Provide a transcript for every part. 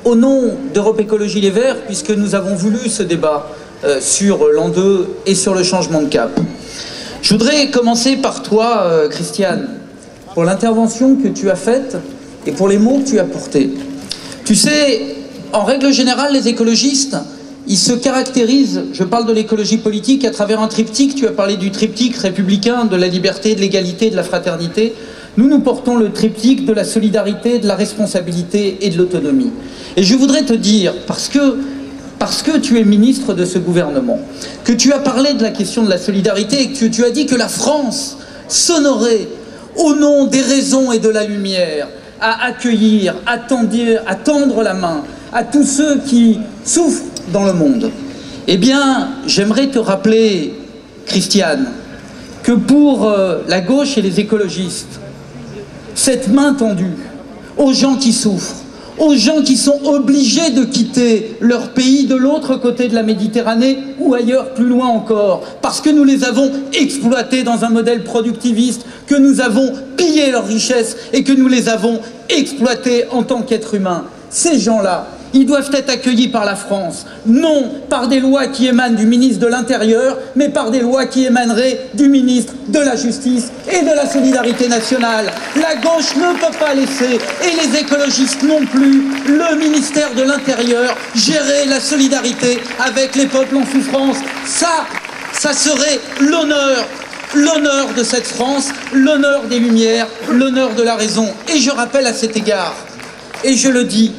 au nom d'Europe Écologie Les Verts, puisque nous avons voulu ce débat sur l'an 2 et sur le changement de cap. Je voudrais commencer par toi, Christiane, pour l'intervention que tu as faite et pour les mots que tu as portés. Tu sais, en règle générale, les écologistes, ils se caractérisent, je parle de l'écologie politique, à travers un triptyque. Tu as parlé du triptyque républicain, de la liberté, de l'égalité, de la fraternité. Nous portons le triptyque de la solidarité, de la responsabilité et de l'autonomie. Et je voudrais te dire, parce que tu es ministre de ce gouvernement, que tu as parlé de la question de la solidarité et que tu as dit que la France s'honorait au nom des raisons et de la lumière à accueillir, à tendre la main à tous ceux qui souffrent dans le monde. Eh bien, j'aimerais te rappeler, Christiane, que pour la gauche et les écologistes, cette main tendue aux gens qui souffrent, aux gens qui sont obligés de quitter leur pays de l'autre côté de la Méditerranée ou ailleurs, plus loin encore, parce que nous les avons exploités dans un modèle productiviste, que nous avons pillé leurs richesses et que nous les avons exploités en tant qu'êtres humains. Ces gens-là, ils doivent être accueillis par la France, non par des lois qui émanent du ministre de l'Intérieur, mais par des lois qui émaneraient du ministre de la Justice et de la Solidarité nationale. La gauche ne peut pas laisser, et les écologistes non plus, le ministère de l'Intérieur gérer la solidarité avec les peuples en souffrance. Ça serait l'honneur de cette France, l'honneur des Lumières, l'honneur de la raison. Et je rappelle à cet égard, et je le dis,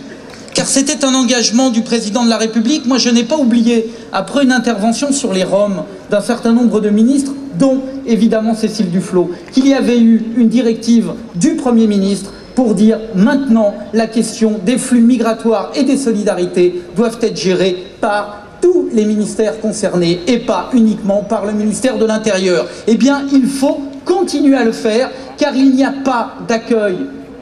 car c'était un engagement du président de la République. Moi, je n'ai pas oublié, après une intervention sur les Roms d'un certain nombre de ministres, dont évidemment Cécile Duflot, qu'il y avait eu une directive du Premier ministre pour dire maintenant la question des flux migratoires et des solidarités doivent être gérées par tous les ministères concernés et pas uniquement par le ministère de l'Intérieur. Eh bien, il faut continuer à le faire, car il n'y a pas d'accueil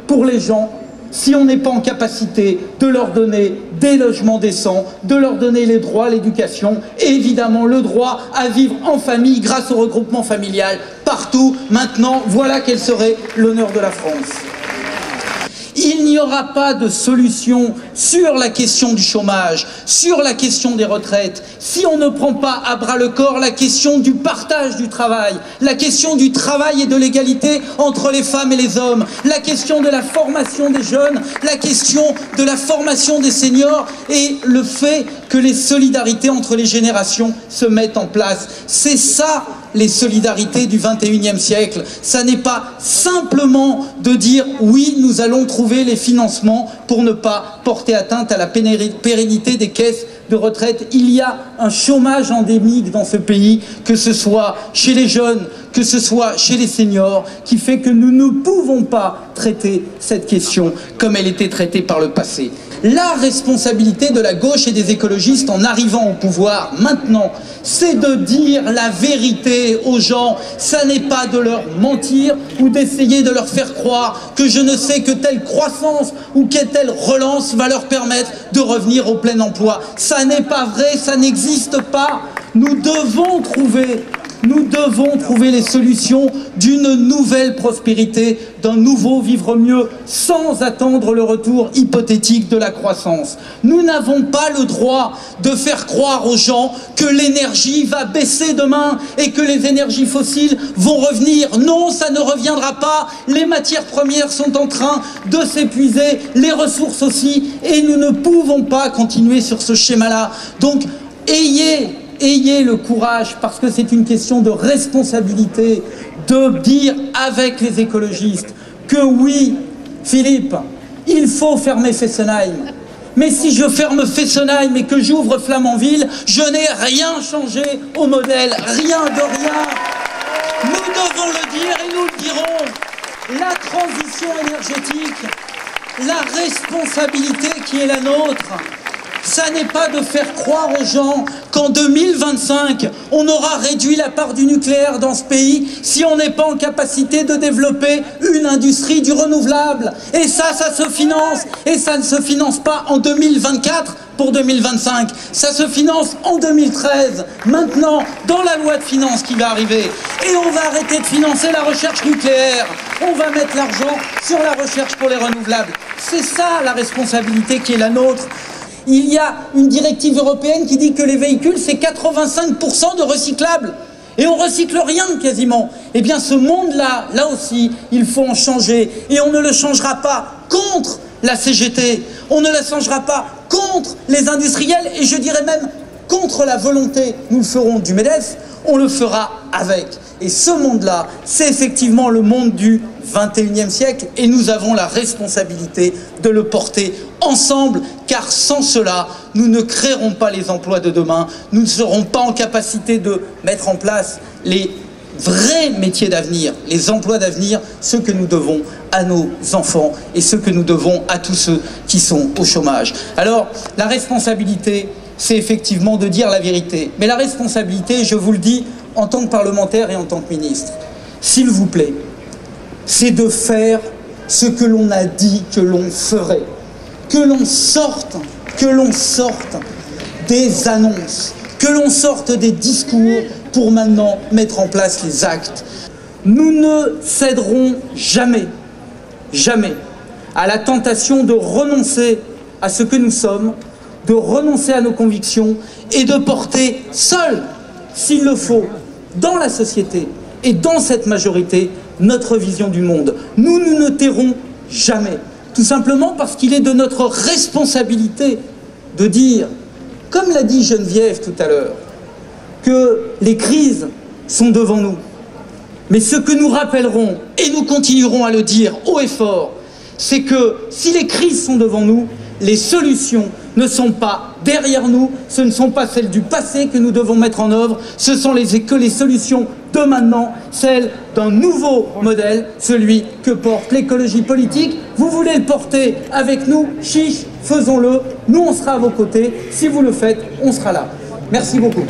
pour les gens si on n'est pas en capacité de leur donner des logements décents, de leur donner les droits à l'éducation et évidemment le droit à vivre en famille grâce au regroupement familial partout. Maintenant, voilà quel serait l'honneur de la France. Il n'y aura pas de solution sur la question du chômage, sur la question des retraites, si on ne prend pas à bras-le-corps la question du partage du travail, la question du travail et de l'égalité entre les femmes et les hommes, la question de la formation des jeunes, la question de la formation des seniors et le fait que les solidarités entre les générations se mettent en place. C'est ça, les solidarités du XXIe siècle. Ça n'est pas simplement de dire oui, nous allons trouver les financements pour ne pas porter atteinte à la pérennité des caisses de retraite. Il y a un chômage endémique dans ce pays, que ce soit chez les jeunes, que ce soit chez les seniors, qui fait que nous ne pouvons pas traiter cette question comme elle était traitée par le passé. La responsabilité de la gauche et des écologistes en arrivant au pouvoir maintenant, c'est de dire la vérité aux gens. Ça n'est pas de leur mentir ou d'essayer de leur faire croire que je ne sais que telle croissance ou que telle relance va leur permettre de revenir au plein emploi. Ça n'est pas vrai, ça n'existe pas. Nous devons trouver les solutions d'une nouvelle prospérité, d'un nouveau vivre mieux, sans attendre le retour hypothétique de la croissance. Nous n'avons pas le droit de faire croire aux gens que l'énergie va baisser demain et que les énergies fossiles vont revenir. Non, ça ne reviendra pas. Les matières premières sont en train de s'épuiser, les ressources aussi, et nous ne pouvons pas continuer sur ce schéma-là. Donc, ayez le courage, parce que c'est une question de responsabilité, de dire avec les écologistes que oui, Philippe, il faut fermer Fessenheim. Mais si je ferme Fessenheim et que j'ouvre Flamanville, je n'ai rien changé au modèle, rien de rien. Nous devons le dire et nous le dirons. La transition énergétique, la responsabilité qui est la nôtre, ça n'est pas de faire croire aux gens qu'en 2025, on aura réduit la part du nucléaire dans ce pays si on n'est pas en capacité de développer une industrie du renouvelable. Et ça se finance. Et ça ne se finance pas en 2024 pour 2025. Ça se finance en 2013, maintenant, dans la loi de finances qui va arriver. Et on va arrêter de financer la recherche nucléaire. On va mettre l'argent sur la recherche pour les renouvelables. C'est ça la responsabilité qui est la nôtre. Il y a une directive européenne qui dit que les véhicules, c'est 85% de recyclables. Et on recycle rien quasiment. Eh bien ce monde-là, là aussi, il faut en changer. Et on ne le changera pas contre la CGT. On ne le changera pas contre les industriels. Et je dirais même contre la volonté. Nous le ferons du MEDEF, on le fera avec. Et ce monde-là, c'est effectivement le monde du 21e siècle. Et nous avons la responsabilité de le porter ensemble, car sans cela, nous ne créerons pas les emplois de demain, nous ne serons pas en capacité de mettre en place les vrais métiers d'avenir, les emplois d'avenir, ce que nous devons à nos enfants et ce que nous devons à tous ceux qui sont au chômage. Alors, la responsabilité, c'est effectivement de dire la vérité. Mais la responsabilité, je vous le dis, en tant que parlementaire et en tant que ministre, s'il vous plaît, c'est de faire ce que l'on a dit que l'on ferait. Que l'on sorte des annonces, que l'on sorte des discours pour maintenant mettre en place les actes. Nous ne céderons jamais, jamais à la tentation de renoncer à ce que nous sommes, de renoncer à nos convictions et de porter seul, s'il le faut, dans la société et dans cette majorité, notre vision du monde. Nous ne tairons jamais. Tout simplement parce qu'il est de notre responsabilité de dire, comme l'a dit Geneviève tout à l'heure, que les crises sont devant nous. Mais ce que nous rappellerons, et nous continuerons à le dire haut et fort, c'est que si les crises sont devant nous, les solutions ne sont pas derrière nous, ce ne sont pas celles du passé que nous devons mettre en œuvre, ce sont les solutions de maintenant, celles d'un nouveau modèle, celui que porte l'écologie politique. Vous voulez le porter avec nous, chiche, faisons-le, nous on sera à vos côtés, si vous le faites, on sera là. Merci beaucoup.